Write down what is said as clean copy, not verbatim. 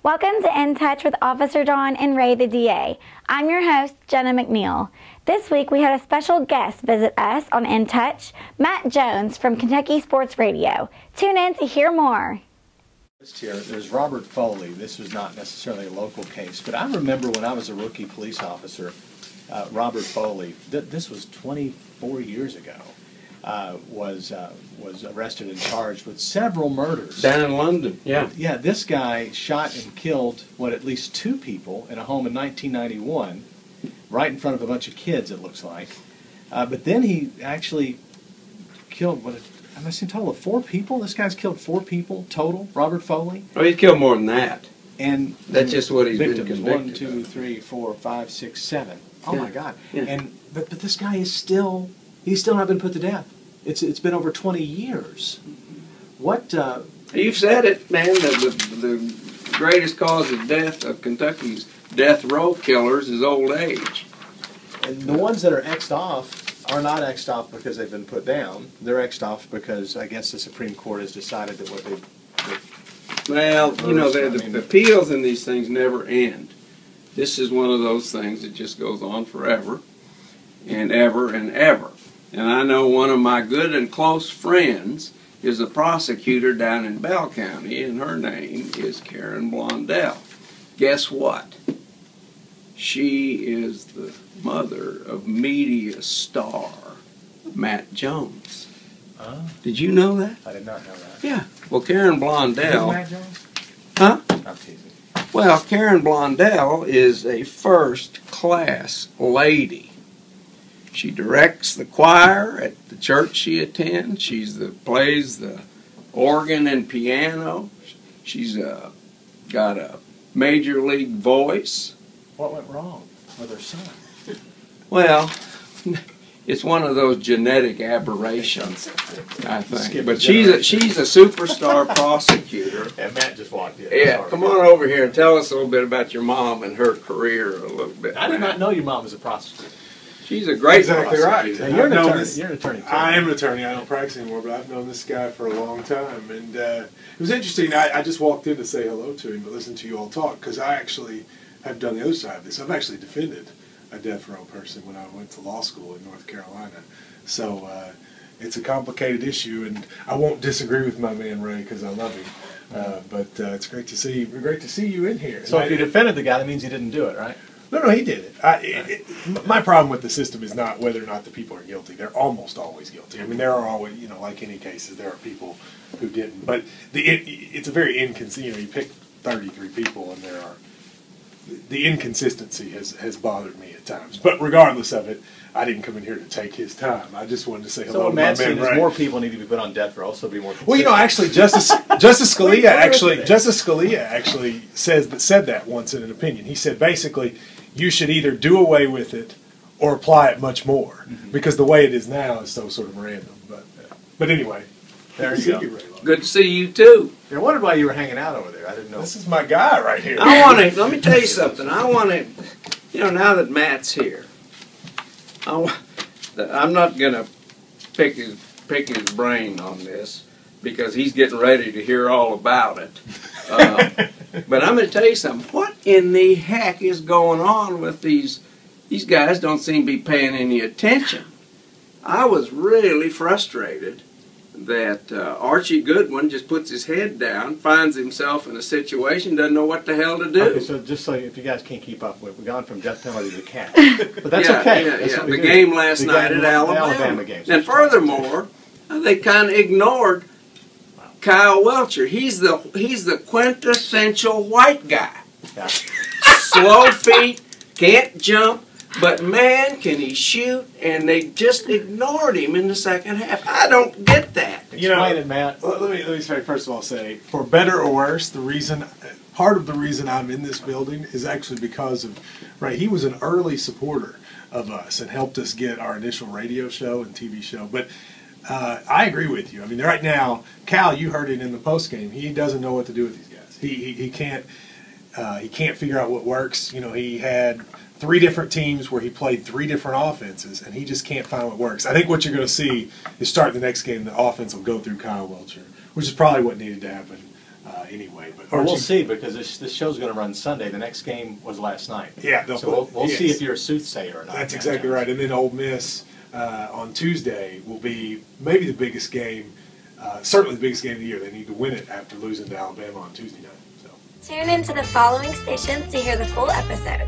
Welcome to In Touch with Officer John and Ray the DA. I'm your host, Jenna McNeil. This week we had a special guest visit us on In Touch, Matt Jones from Kentucky Sports Radio. Tune in to hear more. Here, there's Robert Foley. This was not necessarily a local case, but I remember when I was a rookie police officer, Robert Foley, this was 24 years ago, was arrested and charged with several murders. Down in London, yeah. Yeah, this guy shot and killed, at least 2 people in a home in 1991, right in front of a bunch of kids, it looks like. But then he actually killed, am I seeing a total of 4 people? This guy's killed 4 people total, Robert Foley. Oh, he's killed more than that. And that's just what he's victims, been convicted 1, 2, 3, 4, 5, 6, 7. Oh yeah. my God! Yeah. But this guy is he's still not been put to death. It's been over 20 years. What? You've said it, man. The greatest cause of death of Kentucky's death row killers is old age. And the ones that are X'd off are not X'd off because they've been put down. They're X'd off because I guess the Supreme Court has decided that what they. Well, you know, the appeals in these things never end. This is one of those things that just goes on forever and ever and ever. And I know one of my good and close friends is a prosecutor down in Bell County, and her name is Karen Blondell. Guess what? She is the mother of media star Matt Jones. Did you know that? I did not know that. Yeah. Well, Karen Blondell. Matt Jones? Huh? I'm teasing. Well, Karen Blondell is a first-class lady. She directs the choir at the church she attends. She plays the organ and piano. She's got a major league voice. What went wrong with her son? Well, it's one of those genetic aberrations, I think. But she's a superstar prosecutor. And Matt just walked in. Yeah, Sorry. come on over here and tell us a little bit about your mom and her career a little bit. I did not know your mom was a prostitute. She's a great Exactly prosecutor. right. Now, you're an I've known attorney. this- You're an attorney. Too. I am an attorney. I don't practice anymore, but I've known this guy for a long time. And it was interesting. I just walked in to say hello to him, but listen to you all talk, because I actually have done the other side of this. I've actually defended a death row person when I went to law school in North Carolina. So it's a complicated issue, and I won't disagree with my man Ray because I love him. But it's great to see you in here. So if you defended the guy, that means he didn't do it, right? No, he did it. My problem with the system is not whether or not the people are guilty. They're almost always guilty. I mean, there are always, like any cases, there are people who didn't. But it's a very inconsistent. You pick 33 people, and the inconsistency has bothered me at times. But regardless of it, I didn't come in here to take his time. I just wanted to say hello So to Matt's my man saying is Ray. more people need to be put on death row, so be more consistent. Well, actually, Justice Scalia actually said that once in an opinion. He said basically, you should either do away with it or apply it much more, because the way it is now is so sort of random. But anyway, There you go. Good to see you too. I wondered why you were hanging out over there. I didn't know. This is my guy right here. Let me tell you something. Now that Matt's here, I'm not gonna pick his brain on this because he's getting ready to hear all about it. But I'm going to tell you something. What in the heck is going on with these guys? Don't seem to be paying any attention. I was really frustrated that Archie Goodwin just puts his head down, finds himself in a situation, doesn't know what the hell to do. Okay, so just so if you guys can't keep up, we've gone from death penalty to cash. But that's okay. That's what we The do. game last The night game- at the Alabama. game. And furthermore, they kind of ignored Kyle Welcher. He's the quintessential white guy. Yeah. Slow feet, can't jump, but man, can he shoot? And they just ignored him in the second half. I don't get that. Explain it, Matt. Let me first of all say, for better or worse, part of the reason I'm in this building is actually because of Ray. He was an early supporter of us and helped us get our initial radio show and TV show. But I agree with you. I mean, right now, Cal, you heard it in the post game. He doesn't know what to do with these guys. He can't figure out what works. He had 3 different teams where he played 3 different offenses, and he just can't find what works. I think what you're going to see is start the next game, the offense will go through Kyle Welcher, which is probably what needed to happen anyway. But Well, we'll Archie- see, because this show's going to run Sunday. The next game was last night. Yeah, they'll so put- we'll see yes. if you're a soothsayer or not. That's Matt exactly Jones. right. And then Ole Miss on Tuesday will be maybe the biggest game, certainly the biggest game of the year. They need to win it after losing to Alabama on Tuesday night. So. Tune into the following stations to hear the full episode.